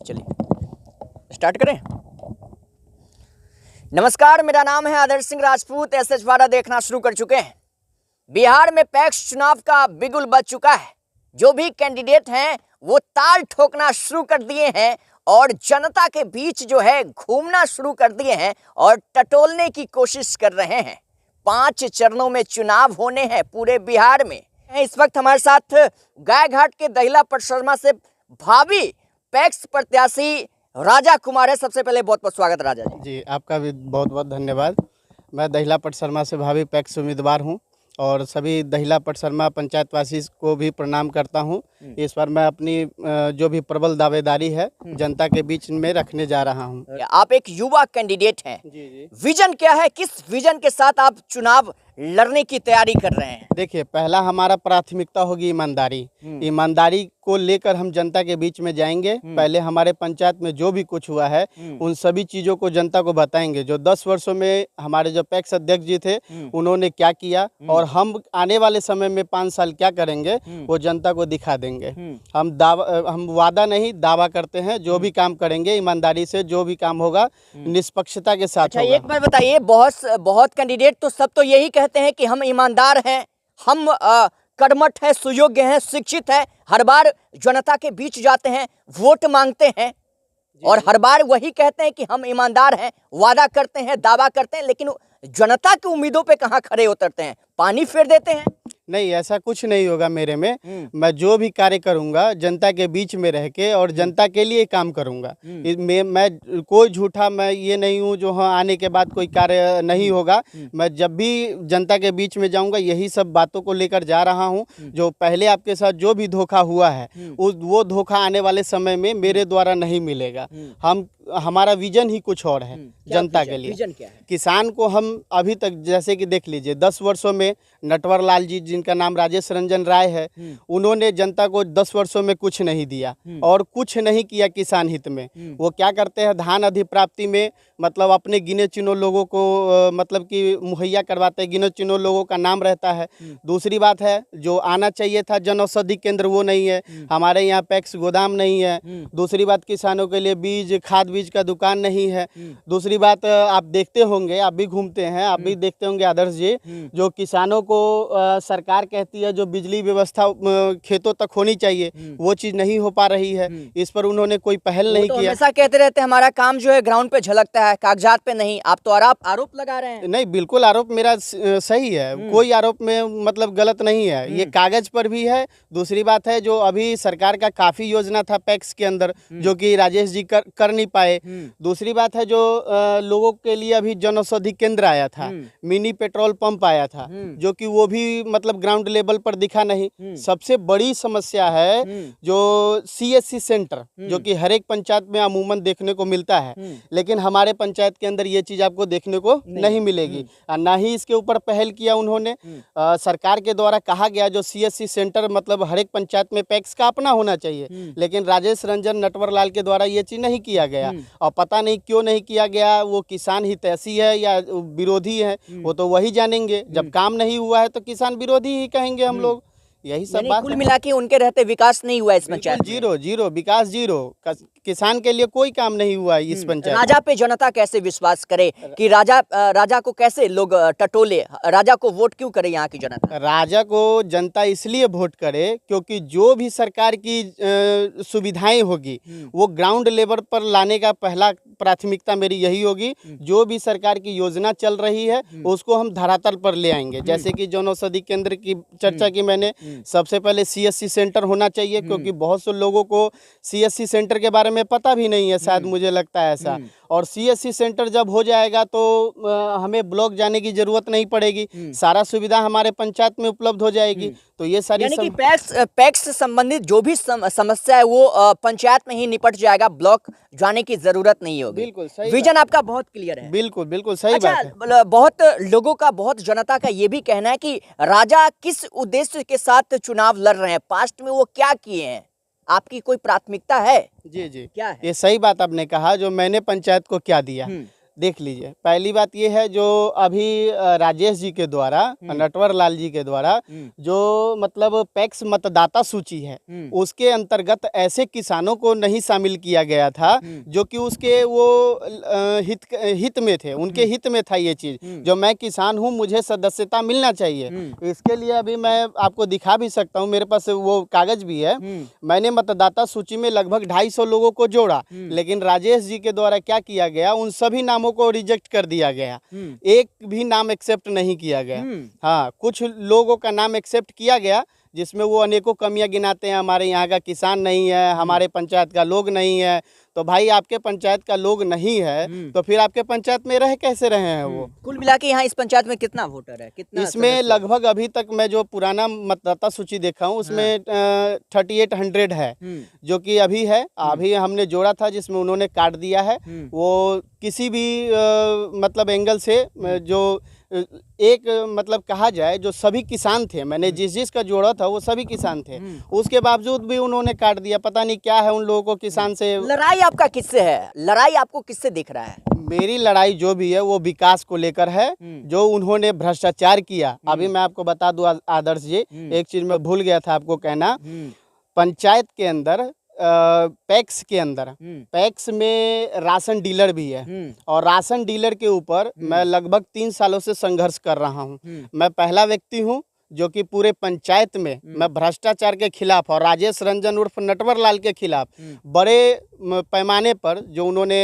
चलिए स्टार्ट करें। नमस्कार, मेरा नाम है आदर्श सिंह राजपूत। एसएच 12 देखना शुरू कर चुके हैं। बिहार में पैक्स चुनाव का बिगुल बज चुका है। जो भी कैंडिडेट हैं वो ताल ठोकना शुरू कर दिए हैं और जनता के बीच जो है घूमना शुरू कर दिए हैं और टटोलने की कोशिश कर रहे हैं। 5 चरणों में चुनाव होने हैं पूरे बिहार में। इस वक्त हमारे साथ गायघाट के दहिला पटसरमा से भावी पैक्स प्रत्याशी राजा कुमार है। सबसे पहले बहुत बहुत स्वागत राजा जी। जी, आपका भी बहुत बहुत धन्यवाद। मैं दहिला पटसरमा से भावी पैक्स उम्मीदवार हूं और सभी दहिला पटसरमा पंचायतवासी को भी प्रणाम करता हूं। इस बार मैं अपनी जो भी प्रबल दावेदारी है जनता के बीच में रखने जा रहा हूं। आप एक युवा कैंडिडेट हैं। जी। विजन क्या है, किस विजन के साथ आप चुनाव लड़ने की तैयारी कर रहे हैं? देखिए, पहला हमारा प्राथमिकता होगी ईमानदारी। ईमानदारी को लेकर हम जनता के बीच में जाएंगे। पहले हमारे पंचायत में जो भी कुछ हुआ है उन सभी चीज़ों को जनता को बताएंगे। जो 10 वर्षों में हमारे जो पैक्स अध्यक्ष जी थे उन्होंने क्या किया और हम आने वाले समय में 5 साल क्या करेंगे वो जनता को दिखा देंगे। हम वादा नहीं दावा करते हैं। जो भी काम करेंगे ईमानदारी से, जो भी काम होगा निष्पक्षता के साथ होगा। एक बार बताइए, बहुत कैंडिडेट तो सब तो यही कहते हैं कि हम ईमानदार हैं, हम कर्मठ हैं, सुयोग्य हैं, शिक्षित हैं, हर बार जनता के बीच जाते हैं, वोट मांगते हैं और हर बार वही कहते हैं कि हम ईमानदार हैं, वादा करते हैं, दावा करते हैं, लेकिन जनता की उम्मीदों पे कहाँ खरे उतरते हैं, पानी फेर देते हैं। नहीं, ऐसा कुछ नहीं होगा मेरे में। मैं जो भी कार्य करूंगा जनता के बीच में रह के और जनता के लिए काम करूंगा। मैं कोई झूठा मैं ये नहीं हूँ जो हाँ आने के बाद कोई कार्य नहीं होगा। मैं जब भी जनता के बीच में जाऊंगा यही सब बातों को लेकर जा रहा हूँ। जो पहले आपके साथ जो भी धोखा हुआ है वो धोखा आने वाले समय में मेरे द्वारा नहीं मिलेगा। हमारा विजन ही कुछ और है जनता के लिए। विजन क्या है? किसान को हम अभी तक जैसे कि देख लीजिए 10 वर्षों में नटवर लाल जी जिनका नाम राजेश रंजन राय है उन्होंने जनता को 10 वर्षों में कुछ नहीं दिया और कुछ नहीं किया किसान हित में। वो क्या करते हैं, धान अधिप्राप्ति में मतलब अपने गिने चुने लोगों को मतलब कि मुहैया करवाते हैं, गिने चुने लोगों का नाम रहता है। दूसरी बात है, जो आना चाहिए था जन औषधि केंद्र वो नहीं है, हमारे यहाँ पैक्स गोदाम नहीं है। दूसरी बात, किसानों के लिए बीज खाद बीज का दुकान नहीं है। दूसरी बात, आप देखते होंगे, आप भी घूमते हैं, आप भी देखते होंगे आदर्श जी, जो किसानों को सरकार कहती है जो बिजली व्यवस्था खेतों तक होनी चाहिए वो चीज़ नहीं हो पा रही है। इस पर उन्होंने कोई पहल नहीं किया। ऐसा कहते रहते हैं हमारा काम जो है ग्राउंड पे झलकता है, कागजात पे नहीं। आप तो आरोप लगा रहे हैं। नहीं, बिल्कुल आरोप मेरा सही है। कोई आरोप में मतलब गलत नहीं है, ये कागज पर भी है। दूसरी बात है, जो अभी सरकार का काफ़ी योजना था पैक्स के अंदर जो कि राजेश जी कर नहीं पाए। दूसरी बात है, जो लोगों के लिए अभी जन औषधि केंद्र आया था, मिनी पेट्रोल पंप आया था, जो कि वो भी मतलब ग्राउंड लेवल पर दिखा नहीं। सबसे बड़ी समस्या है जो CSC सेंटर जो कि हर एक पंचायत में अमूमन देखने को मिलता है, लेकिन हमारे पंचायत के अंदर ये चीज़ आपको देखने को नहीं मिलेगी। ना ही इसके ऊपर पहल किया उन्होंने। सरकार के द्वारा कहा गया जो CSC सेंटर मतलब हर एक पंचायत में पैक्स का अपना होना चाहिए, लेकिन राजेश रंजन नटवर लाल के द्वारा ये चीज़ नहीं किया गया। और पता नहीं क्यों नहीं किया गया, वो किसान हितैषी है या विरोधी है वो तो वही जानेंगे। जब काम नहीं हुआ है तो किसान विरोधी ही कहेंगे हम लोग। यही सब बात कुल मिला के उनके रहते विकास नहीं हुआ इस पंचायत में। जीरो विकास, जीरो किसान के लिए कोई काम नहीं हुआ इस पंचायत। राजा पे जनता कैसे विश्वास करे कि राजा को कैसे लोग टटोले, राजा को वोट क्यों करे यहाँ की जनता? राजा को जनता इसलिए वोट करे क्योंकि जो भी सरकार की सुविधाएं होगी वो ग्राउंड लेवल पर लाने का पहला प्राथमिकता मेरी यही होगी। जो भी सरकार की योजना चल रही है उसको हम धरातल पर ले आएंगे। जैसे कि जन औषधि केंद्र की चर्चा की मैंने, सबसे पहले CSC सेंटर होना चाहिए क्योंकि बहुत से लोगों को CSC सेंटर के बारे में पता भी नहीं है, शायद मुझे लगता है ऐसा। और CSC सेंटर जब हो जाएगा तो हमें ब्लॉक जाने की जरूरत नहीं पड़ेगी, सारा सुविधा हमारे पंचायत में उपलब्ध हो जाएगी। तो ये सारी यानी कि पैक्स से संबंधित जो भी समस्या है वो पंचायत में ही निपट जाएगा, ब्लॉक जाने की जरूरत नहीं होगी। बिल्कुल सही, विजन आपका बहुत क्लियर है। बिल्कुल सही बात है। बहुत लोगों का, बहुत जनता का ये भी कहना है कि राजा किस उद्देश्य के साथ चुनाव लड़ रहे हैं, पास्ट में वो क्या किए हैं, आपकी कोई प्राथमिकता है? जी क्या है? ये सही बात आपने कहा। जो मैंने पंचायत को क्या दिया, देख लीजिए, पहली बात ये है जो अभी राजेश जी के द्वारा, नटवर लाल जी के द्वारा जो मतलब पैक्स मतदाता सूची है उसके अंतर्गत ऐसे किसानों को नहीं शामिल किया गया था जो कि उसके वो हित में थे, उनके हित में था ये चीज। जो मैं किसान हूँ, मुझे सदस्यता मिलना चाहिए। इसके लिए अभी मैं आपको दिखा भी सकता हूँ, मेरे पास वो कागज भी है। मैंने मतदाता सूची में लगभग 250 लोगों को जोड़ा, लेकिन राजेश जी के द्वारा क्या किया गया, उन सभी नामों को रिजेक्ट कर दिया गया, एक भी नाम एक्सेप्ट नहीं किया गया। हाँ, कुछ लोगों का नाम एक्सेप्ट किया गया जिसमें वो अनेकों कमियां गिनाते हैं, हमारे यहाँ का किसान नहीं है, हमारे पंचायत का लोग नहीं है। तो भाई, आपके पंचायत का लोग नहीं है तो फिर आपके पंचायत में रह कैसे रहे हैं वो? कुल मिला के यहाँ इस पंचायत में कितना वोटर है, कितना इसमें लगभग अभी तक मैं जो पुराना मतदाता सूची देखा हूँ उसमें 3800 है जो कि अभी है। अभी हमने जोड़ा था जिसमें उन्होंने काट दिया है। वो किसी भी मतलब एंगल से जो एक मतलब कहा जाए, जो सभी किसान थे, मैंने जिसका जोड़ा था वो सभी किसान थे, उसके बावजूद भी उन्होंने काट दिया। पता नहीं क्या है उन लोगों को किसान से। लड़ाई आपका किससे है? लड़ाई आपको किससे दिख रहा है? मेरी लड़ाई जो भी है वो विकास को लेकर है। जो उन्होंने भ्रष्टाचार किया, अभी मैं आपको बता दूं आदर्श जी, एक चीज मैं भूल गया था आपको कहना। पंचायत के अंदर पैक्स के अंदर, पैक्स में राशन डीलर भी है, और राशन डीलर के ऊपर मैं लगभग 3 सालों से संघर्ष कर रहा हूं। मैं पहला व्यक्ति हूं जो कि पूरे पंचायत में मैं भ्रष्टाचार के खिलाफ और राजेश रंजन उर्फ नटवर लाल के खिलाफ बड़े पैमाने पर जो उन्होंने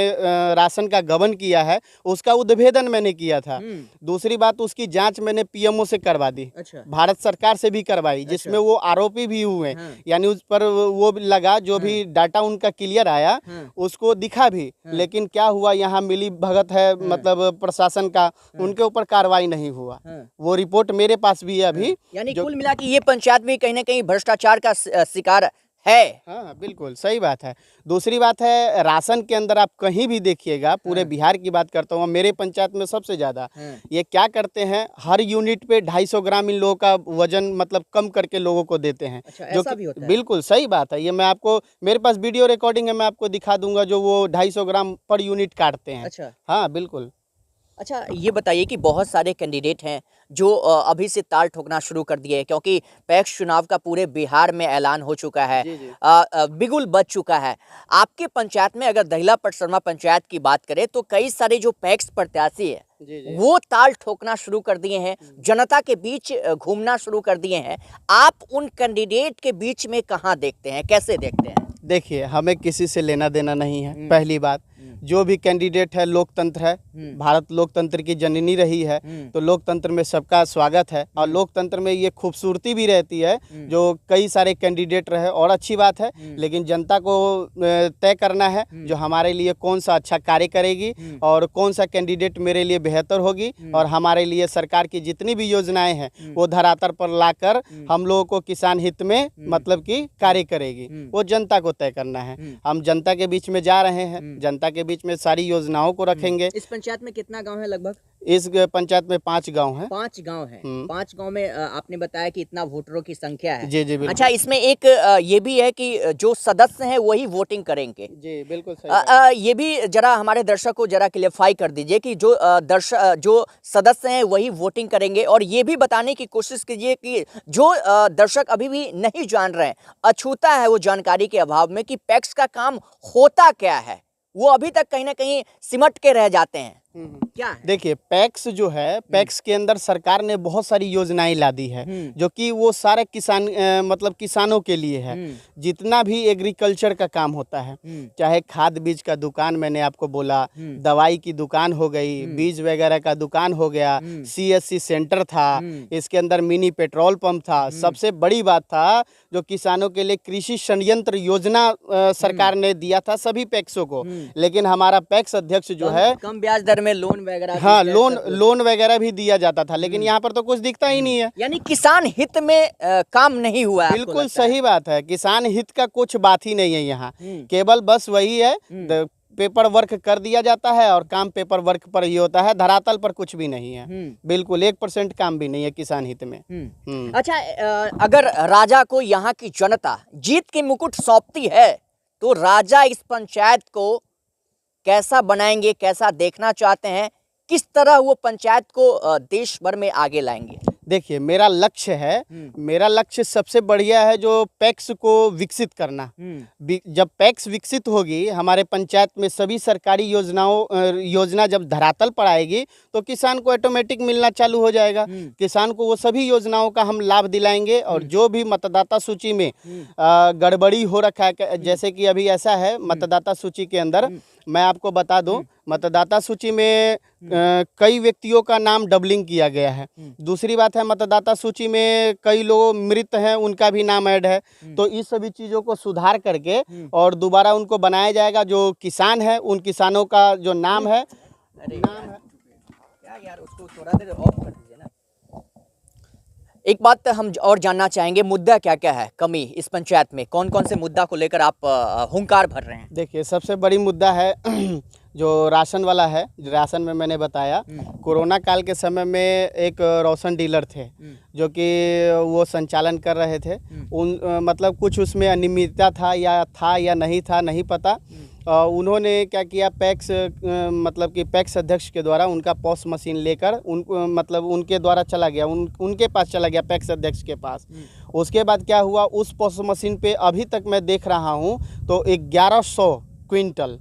राशन का गबन किया है उसका उद्भेदन मैंने किया था। दूसरी बात, उसकी जांच मैंने पीएमओ से करवा दी। अच्छा। भारत सरकार से भी करवाई, जिसमें वो आरोपी भी हुए। यानी उस पर वो लगा, जो भी डाटा उनका क्लियर आया उसको दिखा भी। लेकिन क्या हुआ, यहाँ मिली भगत है मतलब प्रशासन का, उनके ऊपर कार्रवाई नहीं हुआ। वो रिपोर्ट मेरे पास भी है अभी। यानी कुल मिला के ये पंचायत में कहीं ना कहीं भ्रष्टाचार का शिकार है। हाँ, बिल्कुल सही बात है। दूसरी बात है, राशन के अंदर आप कहीं भी देखिएगा, पूरे बिहार की बात करता हूँ, मेरे पंचायत में सबसे ज़्यादा ये क्या करते हैं, हर यूनिट पे 250 ग्राम इन लोगों का वजन मतलब कम करके लोगों को देते हैं। अच्छा, ऐसा भी होता है? बिल्कुल सही बात है। ये मैं आपको, मेरे पास वीडियो रिकॉर्डिंग है, मैं आपको दिखा दूंगा, जो वो 250 ग्राम पर यूनिट काटते हैं। अच्छा। हाँ, बिल्कुल। अच्छा, ये बताइए कि बहुत सारे कैंडिडेट हैं जो अभी से ताल ठोकना शुरू कर दिए हैं, क्योंकि पैक्स चुनाव का पूरे बिहार में ऐलान हो चुका है। जी, जी। बिगुल बच चुका है। आपके पंचायत में अगर दहिला पटसरमा पंचायत की बात करें तो कई सारे जो पैक्स प्रत्याशी है जी। वो ताल ठोकना शुरू कर दिए हैं, जनता के बीच घूमना शुरू कर दिए हैं। आप उन कैंडिडेट के बीच में कहाँ देखते हैं, कैसे देखते हैं? देखिए, हमें किसी से लेना देना नहीं है। पहली बात, जो भी कैंडिडेट है, लोकतंत्र है, भारत लोकतंत्र की जननी रही है, तो लोकतंत्र में सबका स्वागत है। और लोकतंत्र में ये खूबसूरती भी रहती है जो कई सारे कैंडिडेट रहे, और अच्छी बात है। लेकिन जनता को तय करना है जो हमारे लिए कौन सा अच्छा कार्य करेगी और कौन सा कैंडिडेट मेरे लिए बेहतर होगी, और हमारे लिए सरकार की जितनी भी योजनाएं हैं वो धरातल पर लाकर हम लोगों को किसान हित में मतलब कि कार्य करेगी, वो जनता को तय करना है। हम जनता के बीच में जा रहे हैं, जनता के बीच में सारी योजनाओं को रखेंगे। इस पंचायत में कितना गांव है लगभग? इस पंचायत में 5 गांव हैं। 5 गांव हैं। 5 गांव में आपने बताया कि इतना वोटरों की संख्या है। जी जी, बिल्कुल। अच्छा, इसमें एक ये भी है कि जो सदस्य हैं वही वोटिंग करेंगे। जी, बिल्कुल सही। ये भी जरा हमारे दर्शक को जरा क्लियरफाई कर दीजिए कि जो सदस्य हैं वही वोटिंग करेंगे, और ये भी बताने की कोशिश कीजिए कि जो दर्शक अभी भी नहीं जान रहे हैं, अछूता है वो जानकारी के अभाव में, कि पैक्स का काम होता क्या है, वो अभी तक कहीं ना कहीं सिमट के रह जाते हैं। क्या है? देखिए, पैक्स जो है, पैक्स के अंदर सरकार ने बहुत सारी योजनाएं ला दी है जो कि वो सारे किसान मतलब किसानों के लिए है। जितना भी एग्रीकल्चर का काम होता है, चाहे खाद बीज का दुकान मैंने आपको बोला, दवाई की दुकान हो गई, बीज वगैरह का दुकान हो गया, CSC सेंटर था, इसके अंदर मिनी पेट्रोल पंप था। सबसे बड़ी बात था जो किसानों के लिए कृषि संयंत्र योजना सरकार ने दिया था सभी पैक्सों को। लेकिन हमारा पैक्स अध्यक्ष जो है, कम ब्याज दर में लोन वगैरह, हाँ, लोन वगैरह भी दिया जाता था, लेकिन यहाँ पर तो कुछ दिखता ही नहीं है। यानी किसान हित में काम नहीं हुआ है। बिल्कुल सही बात है, किसान हित का कुछ बात ही नहीं है यहाँ। केवल बस वही है, पेपर वर्क कर दिया जाता है और काम पेपर वर्क पर ही होता है, धरातल पर कुछ भी नहीं है। बिल्कुल 1% काम भी नहीं है किसान हित में। अच्छा, अगर राजा को यहाँ की जनता जीत के मुकुट सौंपती है तो राजा इस पंचायत को कैसा बनाएंगे, कैसा देखना चाहते हैं, किस तरह वो पंचायत को देश भर में आगे लाएंगे? देखिए, मेरा लक्ष्य सबसे बढ़िया है जो पैक्स को विकसित करना। जब पैक्स विकसित होगी, हमारे पंचायत में सभी सरकारी योजना जब धरातल पर आएगी तो किसान को ऑटोमेटिक मिलना चालू हो जाएगा। किसान को वो सभी योजनाओं का हम लाभ दिलाएंगे। और जो भी मतदाता सूची में गड़बड़ी हो रखा है, जैसे कि अभी ऐसा है मतदाता सूची के अंदर, मैं आपको बता दूं, मतदाता सूची में कई व्यक्तियों का नाम डबलिंग किया गया है। दूसरी बात है, मतदाता सूची में कई लोग मृत हैं, उनका भी नाम ऐड है। तो इस सभी चीज़ों को सुधार करके और दोबारा उनको बनाया जाएगा। जो किसान है, उन किसानों का जो नाम है, क्या यार, उसको थोड़ा देर ऑफ कर दीजिए ना। एक बात हम और जानना चाहेंगे, मुद्दा क्या क्या है कमी इस पंचायत में? कौन कौन से मुद्दा को लेकर आप हुंकार भर रहे हैं? देखिए, सबसे बड़ी मुद्दा है जो राशन वाला है। राशन में मैंने बताया, कोरोना काल के समय में एक राशन डीलर थे जो कि वो संचालन कर रहे थे। मतलब कुछ उसमें अनियमितता था या नहीं था, नहीं पता। उन्होंने क्या किया, पैक्स मतलब कि पैक्स अध्यक्ष के द्वारा उनका पॉस मशीन लेकर मतलब उनके द्वारा चला गया, उनके पास चला गया, पैक्स अध्यक्ष के पास। उसके बाद क्या हुआ, उस पॉस मशीन पे अभी तक मैं देख रहा हूँ तो 1100 क्विंटल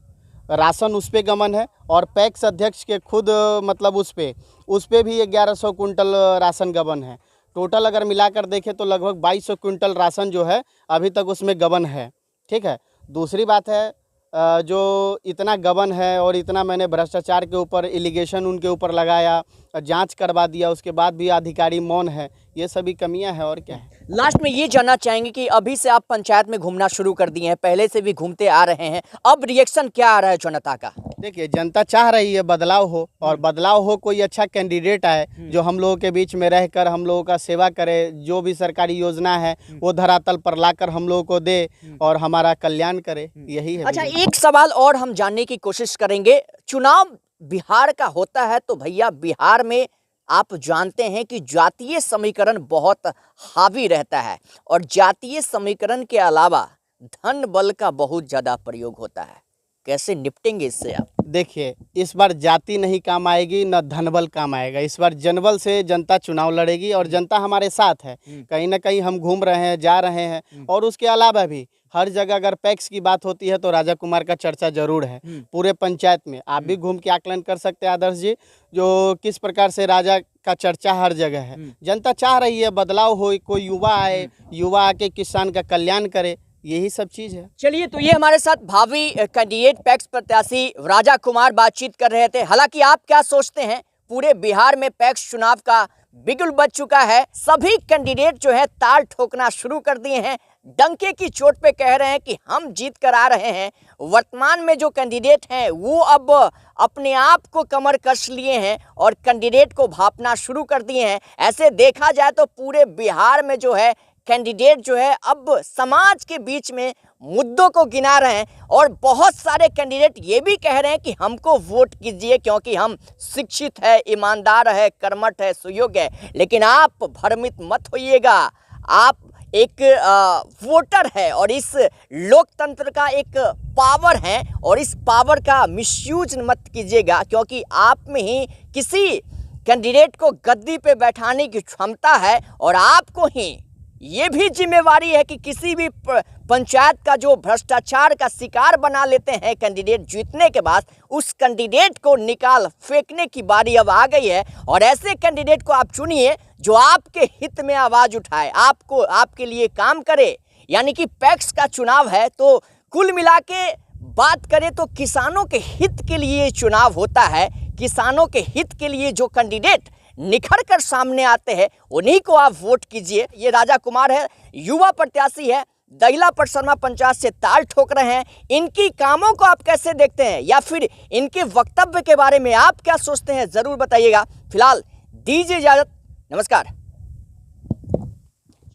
राशन उस पे गमन है। और पैक्स अध्यक्ष के खुद मतलब उस पे भी 1100 क्विंटल राशन गबन है। टोटल अगर मिलाकर देखें तो लगभग 2200 क्विंटल राशन जो है अभी तक उसमें गबन है। ठीक है। दूसरी बात है, जो इतना गबन है और इतना मैंने भ्रष्टाचार के ऊपर एलिगेशन उनके ऊपर लगाया, जांच करवा दिया, उसके बाद भी अधिकारी मौन है। ये सभी कमियां हैं और क्या है। लास्ट में ये जानना चाहेंगे कि अभी से आप पंचायत में घूमना शुरू कर दिए हैं, पहले से भी घूमते आ रहे हैं, अब रिएक्शन क्या आ रहा है जनता का? देखिए, जनता चाह रही है बदलाव हो, और बदलाव हो, कोई अच्छा कैंडिडेट आए जो हम लोगों के बीच में रहकर हम लोगों का सेवा करे, जो भी सरकारी योजना है वो धरातल पर लाकर हम लोगों को दे और हमारा कल्याण करे। यही है। अच्छा, एक सवाल और हम जानने की कोशिश करेंगे। चुनाव बिहार का होता है तो भैया बिहार में आप जानते हैं कि जातीय समीकरण बहुत हावी रहता है, और जातीय समीकरण के अलावा धन बल का बहुत ज्यादा प्रयोग होता है। कैसे निपटेंगे इससे आप? देखिए, इस बार जाति नहीं काम आएगी, न धनबल काम आएगा। इस बार जनबल से जनता चुनाव लड़ेगी और जनता हमारे साथ है। कहीं ना कहीं हम घूम रहे हैं, जा रहे हैं। और उसके अलावा भी हर जगह अगर पैक्स की बात होती है तो राजा कुमार का चर्चा जरूर है पूरे पंचायत में। आप भी घूम के आकलन कर सकते हैं आदर्श जी, जो किस प्रकार से राजा का चर्चा हर जगह है। जनता चाह रही है बदलाव हो, कोई युवा आए, युवा आके किसान का कल्याण करे, यही सब चीज है। चलिए, तो ये हमारे साथ भावी कैंडिडेट पैक्स प्रत्याशी राजा कुमार बातचीत कर रहे थे। हालांकि आप क्या सोचते हैं, पूरे बिहार में पैक्स चुनाव का बिगुल बज चुका है। सभी कैंडिडेट जो है ताल ठोकना शुरू कर दिए हैं, डंके की चोट पे कह रहे हैं कि हम जीत कर आ रहे हैं। वर्तमान में जो कैंडिडेट हैं वो अब अपने आप को कमर कस लिए हैं और कैंडिडेट को भापना शुरू कर दिए हैं। ऐसे देखा जाए तो पूरे बिहार में जो है कैंडिडेट जो है अब समाज के बीच में मुद्दों को गिना रहे हैं, और बहुत सारे कैंडिडेट ये भी कह रहे हैं कि हमको वोट कीजिए क्योंकि हम शिक्षित है, ईमानदार है, कर्मठ है, सुयोग्य है। लेकिन आप भ्रमित मत होइएगा, आप एक वोटर है और इस लोकतंत्र का एक पावर है, और इस पावर का मिसयूज मत कीजिएगा, क्योंकि आप में ही किसी कैंडिडेट को गद्दी पे बैठाने की क्षमता है। और आपको ही ये भी जिम्मेवारी है कि किसी भी पंचायत का जो भ्रष्टाचार का शिकार बना लेते हैं कैंडिडेट जीतने के बाद, उस कैंडिडेट को निकाल फेंकने की बारी अब आ गई है। और ऐसे कैंडिडेट को आप चुनिए जो आपके हित में आवाज उठाए, आपको आपके लिए काम करे। यानी कि पैक्स का चुनाव है तो कुल मिला के बात करें तो किसानों के हित के लिए चुनाव होता है। किसानों के हित के लिए जो कैंडिडेट निखर कर सामने आते हैं उन्हीं को आप वोट कीजिए। ये राजा कुमार है, युवा प्रत्याशी है, दहिला परसरमा पंचायत से ताल ठोक रहे हैं। इनकी कामों को आप कैसे देखते हैं, या फिर इनके वक्तव्य के बारे में आप क्या सोचते हैं, जरूर बताइएगा। फिलहाल दीजिए इजाजत, नमस्कार।